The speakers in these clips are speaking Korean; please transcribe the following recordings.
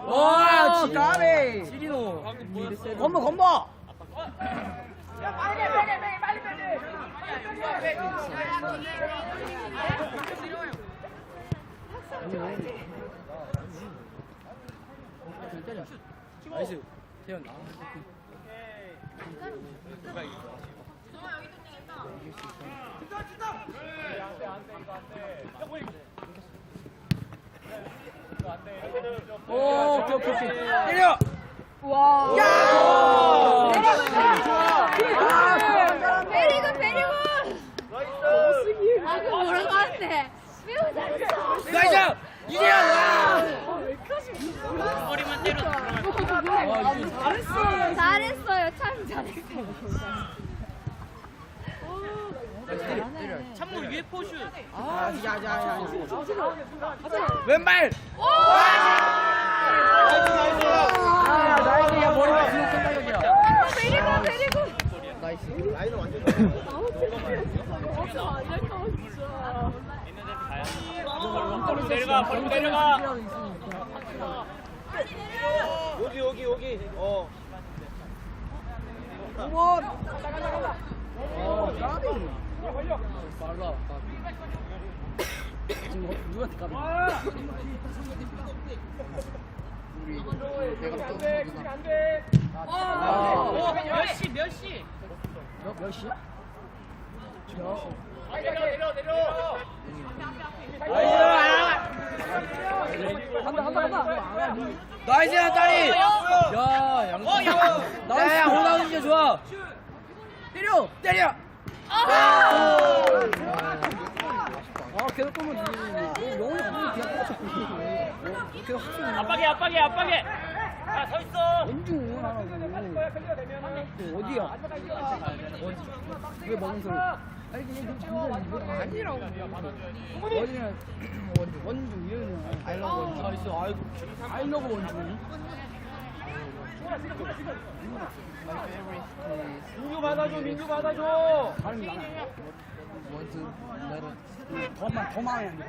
와, 지가베. 지리노. 건버. 빨리. 나이스. 태연. 오, 오케이. 때려. 와. 야! 베리굿. 아, 그거 뭐라고 하는데? 매우 잘했어. 나이스. 이재현. 머리만 때려. 잘했어요. 참 잘했어요. 참고 위에 포슛. 야. 왼발. 나이스. 야, 머리가 그냥 큰 타격이야. 베리굿. 나이스. 라인은 완전 벌로 내려가. 벌로 내려가. 여기. 까비. 빨라. 지금 누구한테 까비? 우리 내가 몇 시? 몇 시야? 간다. 나이스 딸이. 야, 양성. 나야, 호나우 진짜 좋아. 때려. 계속 보면 영혼이 보면 그냥 꽂혀. 계속 확실히. 압박해. 야, 서 있어. 원중 응원하라고. 어디야? 왜 먹는 소리? 아니 그냥 장난 아니라고. 원이랑 원중 이러면 알라고 원중. 있어. 알라고 원중. 민규 받아줘. 발음이 많아. 원투 내로. 더 많아야 돼.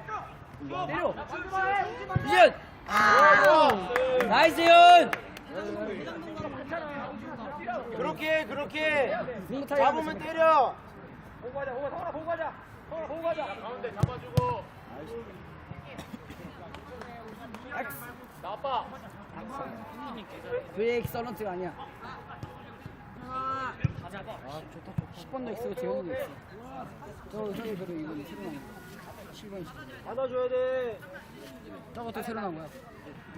때려. 이준. 나이스 윤. 그렇게 잡으면 때려. 보고 가자. 가운데 잡아주고. 나빠. 왜 엑설런트가 아니야? 좋다. 10번도 있어, 재현이도 있어. 저기 그래 이거 새로 나온 거. 7번이 10번. 받아줘야 돼. 저것도 새로 나온 거야.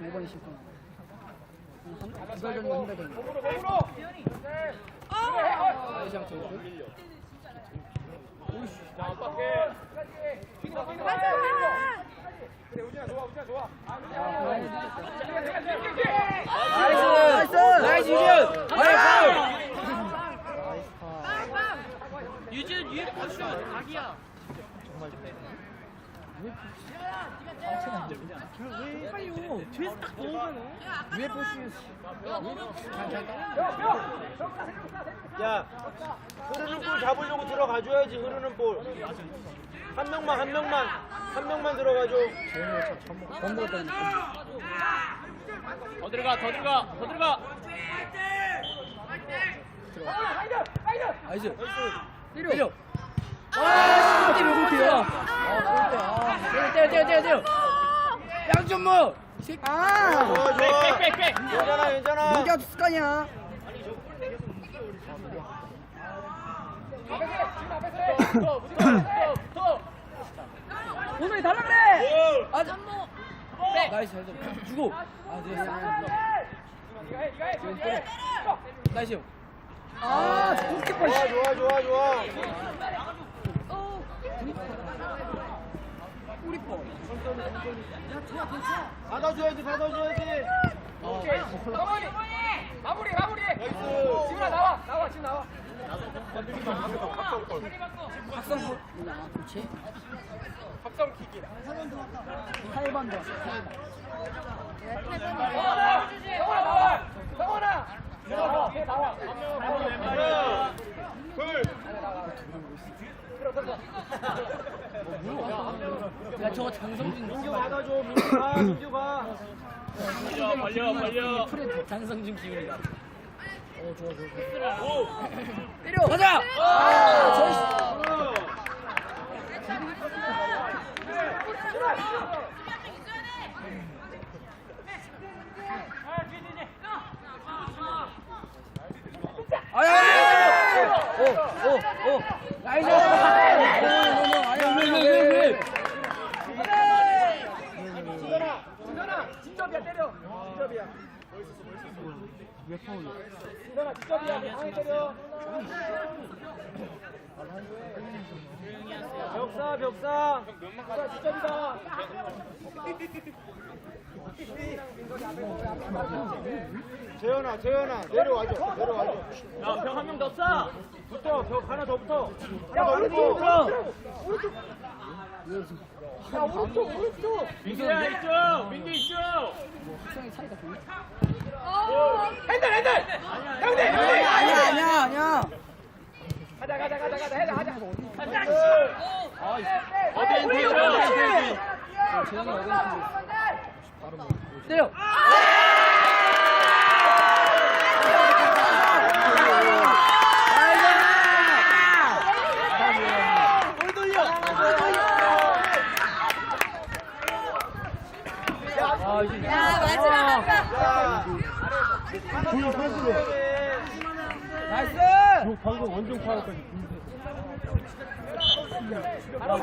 4번이 10번. 두달 전인가 한달 전인가. 몸으로. 아이장 저거. 자, 압박해. 그래, 우진아 좋아. 나이스 유준. 유준 위에 포슛. 각이야. 왜 빨리요? 뒤에서 딱 보잖아. 왜 보시? 야, 흐르는 볼 잡으려고 들어가줘야지. 흐르는 볼. 한 명만 들어가줘. 더 들어가. 나이스. 때려. 때려 못해요. 때려. 양준무. 좋아. 백. 괜찮아. 누가 없을 거냐? 오늘 달라 그래. 아, 나이스 잘 잡아. 주고. 네. 나이스. 골키퍼. 좋아. 꼬리퍼. 받아줘야지. 오케이. 마무리. 지훈아 나와. 지금 나와. 박성구. 그렇지. 박성 킥이. 8번 더. 성원아 나와. 성원아. 야 저거 장성준 민규 받아줘. 민규 가. 민규 가. 벌려. 프레 장성준 기운이다. 좋아. 오. 때려. 가자. 오. 나이스. 왜? 진전아, 진접이야 때려. 진접이야. 왜 파울이야? 진전아, 진접이야. 강하게 때려. 벽사. 벽사, 진접이다. 재현아 내려와줘. 야, 벽 한 명 더 쏴. 붙어. 벽 하나 더 붙어. 야, 하나 더 오른쪽. 붙어. 야, 오른쪽. 민규야 이쪽. 민규 이쪽. 학생의 차이가 보여? 핸들. 형들. 아니야. 가자. 해라. 어디 재현이 어디 때려. 야, 마지막 아까. 나이스. 방금 원정 파울까지.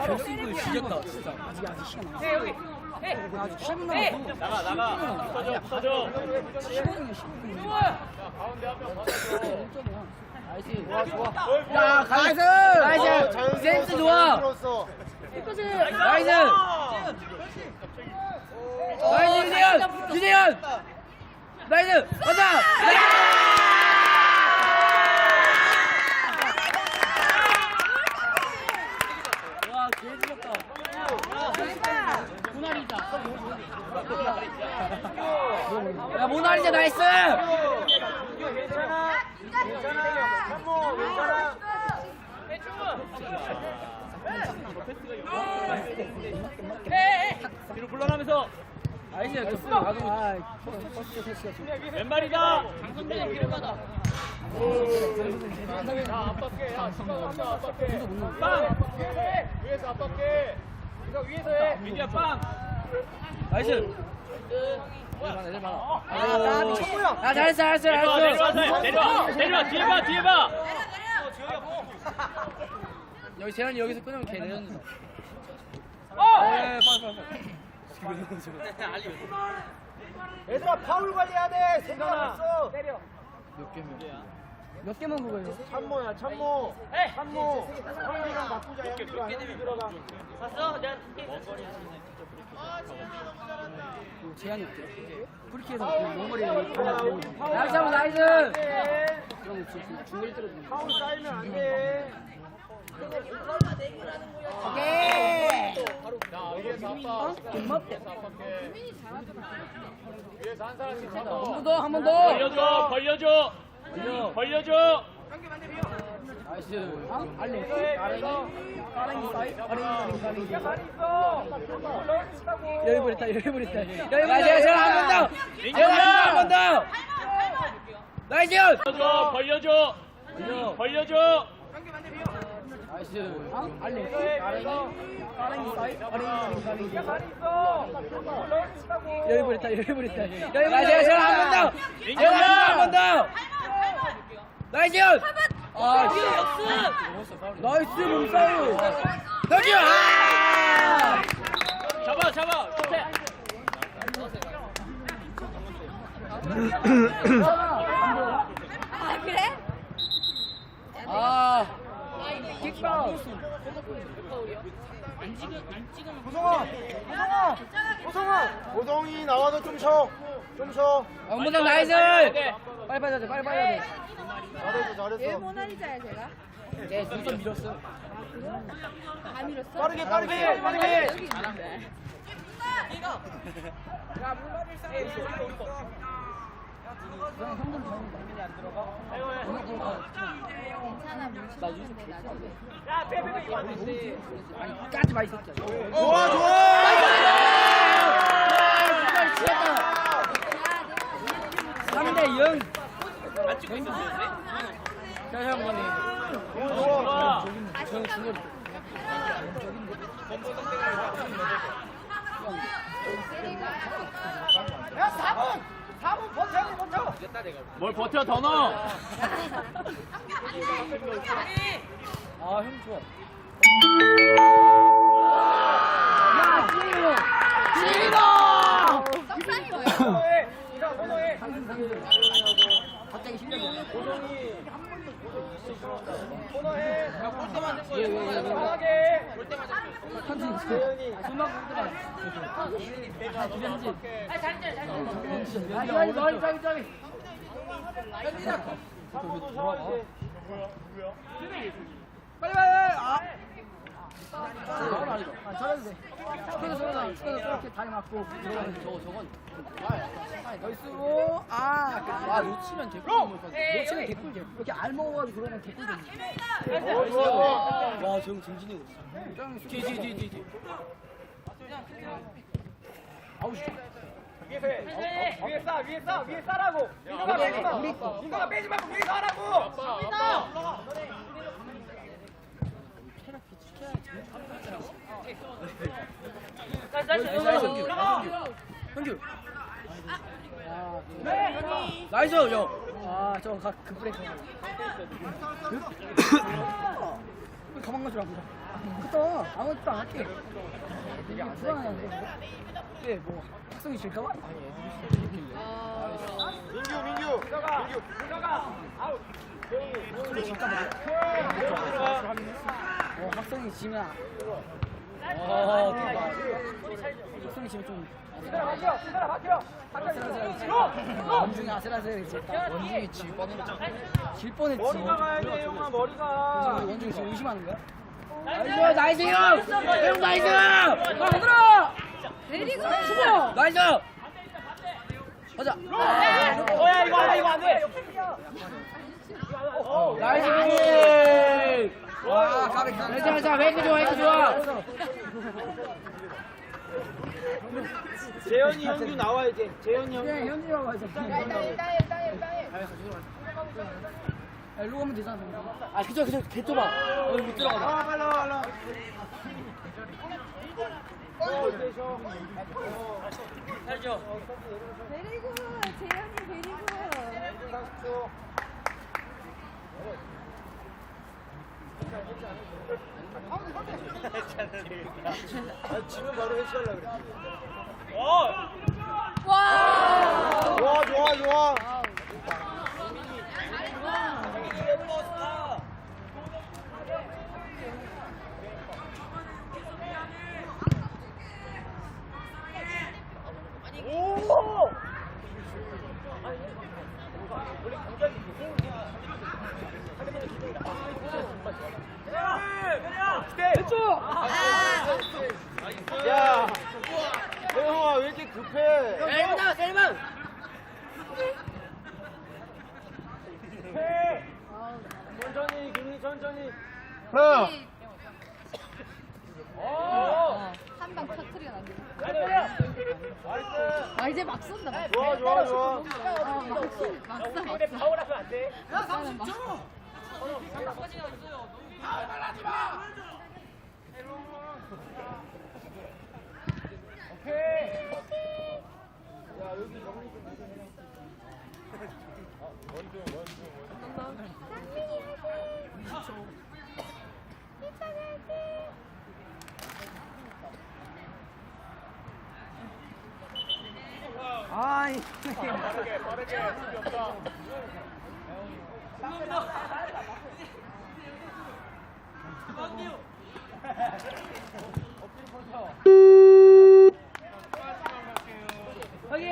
결승골 뒤졌다 진짜. 아직 시간 남았어. 아직 7분 남았어. 나가. 붙어줘. 15분이야 15분. 가운데 한 명 받아줘. 나이스. 좋아. 야, 나이스. 센스 좋아. 들었어. 나이스. 유재현. 나이스. 가자. 와, 개지렸다. 모나리자. 야, 모나리자 나이스. 괜찮아. 참모. 괜찮아. 뒤로 물러나면서 나이스. 나도 퍼스트 패스가 좀. 왼발이다. 장선준이 뒤로 가다. 압박해. 야, 시간 압박해. 빵. 위에서 압박해. 이거 위에서 해. 민규야 빵. 나이스. 아, 잘했어. 내려와. 뒤에 봐. 여기 재현이 여기서 끊으면 걔 내려온다. 얘들아 파울 관리해야 돼. 생각났어. 때려. 몇 개만 먹어요? 참모야. 참모. 형이랑 바꾸자. 형이 들어가. 재현이 없대. 프리키에서 머머리 나이스. 그럼 중거리 떨어지네. 파울 쌓이면 안 돼. 오케이. 자, 위에서 압박. 고맙대. 압박해. 위에서 한 사람씩 잡아. 한 번 더. 벌려줘. 나이스. 해. 그래서 빠랭이. 가만히 있어. 열버렸다. 나이스. 한 번 더. 한 번 더. 나이스. 벌려줘. 나이스. 해. 그래서 가만히 있어. 열버렸다. 나이스. 한 번 더. 나이스. 나이스 몸싸움. 나이스. 잡아. 끝에. 아, 그래? 킥파울. 고성이 나와서 좀 쉬어. 원무장 나이스. 빨리 해야 돼. 잘했어. 왜 모나리자야, 제가? 네, 눈썹 밀었어. 다 밀었어? 빠르게. 여기 있는데. 그냥 형들 잡는다. 안 들어가? 괜찮아 뭉치는데 나중에. 야, 빼, 이거 안 되지. 아니 까지 마 이 새끼야. 좋아 좋아. 정말 치였다. 3대 0. 안 찍고 있었는데? 자, 형 뭐니? 좋아. 저 중거리. 야, 4분 버텨. 뭘 버텨 더 넣어. 아, 형 좋아. 야, 찌리노! 떡상이 뭐야? 선호해. 이거 선호해. 갑자기 실력이 선호해. 예. 편하게. 천천히 재현이. 손막 흔들어. 찬모도 셔 이제. 빨리 빨리. 아. 저래도 돼. 축구에서 이렇게 다리 맞고 들어가는 저건. 나이스고. 아, 놓치면 개꿀. 놓치면 개꿀. 이렇게 알먹어가지고 그러면 개꿀 되지. 좋아. 와, 저 형 정신이 없어. 뒤. 아우 씨. 위에 싸라고. 민호가 빼지 마. 민호가 빼지 말고 위에서 하라고. 현규. 나이스 형. 아, 저거 급브레이크. 왜 가만 가지고 안 가? 그다 아무것도 안 할게. 이게 불안한데. 네, 뭐 학생이 질까봐? 민규. 민호가 아웃. 학생이 질까봐. 학생이 지면. 학생이 지면 좀. 박혀. 원중이 아슬아슬했지. 원중이 질 뻔했지. 머리가 가야 돼 형아 머리가. 원중이 지금 의심하는 거야? 나이스 형! 형 나이스! 들어! 내리고. 나이스! 가자. 이거 안 돼. 나이스! 와, 가비. 자, 왜 이렇게 좋아? 재현이 형규 나와야 돼. 재현이 형규. 그냥 현지라고 하자. 일단. 일로 가면 되잖아. 아, 그저 개 좁아. 여기 못 들어가. 빨라. 내리고. 재현이 데리고. 지금 바로 해치하려고 그랬지. 와. 좋아. 야, 형아 왜 이렇게 급해? 셀만! 천천히, 김이 천천히. 한방 터트려 놨네. 나이스. 아 이제 막 쏜다. 막. 좋아. 막 쏜다. 근데 파울하면 안 돼. 아이. 빠르게. 없다. 여기!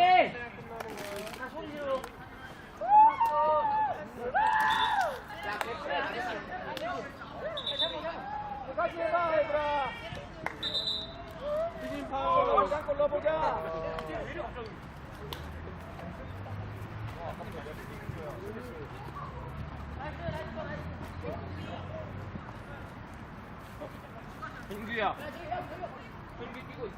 끝까지 해봐, 얘들아. 튀김 파울. 골 넣어보자. 동규야. 동규 뛰고 있어.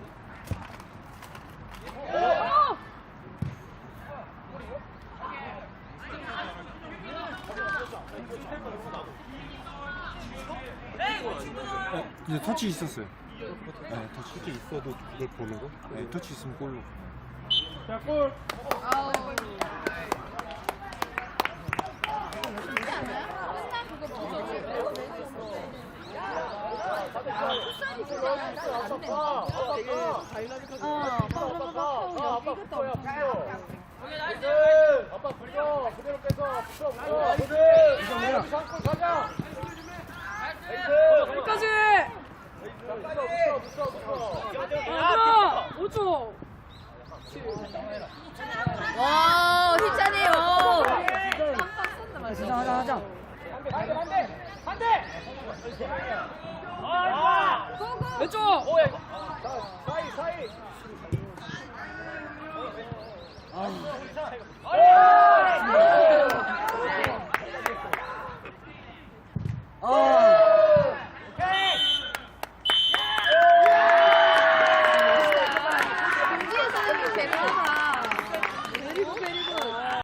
이제 터치 있었어요. 네, 터치 있어도 그걸 보는 거? 네, 터치 있으면 골로. 아우. 쉽지 않아요? 맨날 그거 보고 풋살이 진짜 안 돼. 아빠 불려 그대로 빼서 붙어 잡고 가자. 여기까지. 야, 5초. 와, 희찬이, 깜빡 쏜다, 맞아. 하자. 왼쪽. 오야 이거. 사이. 아.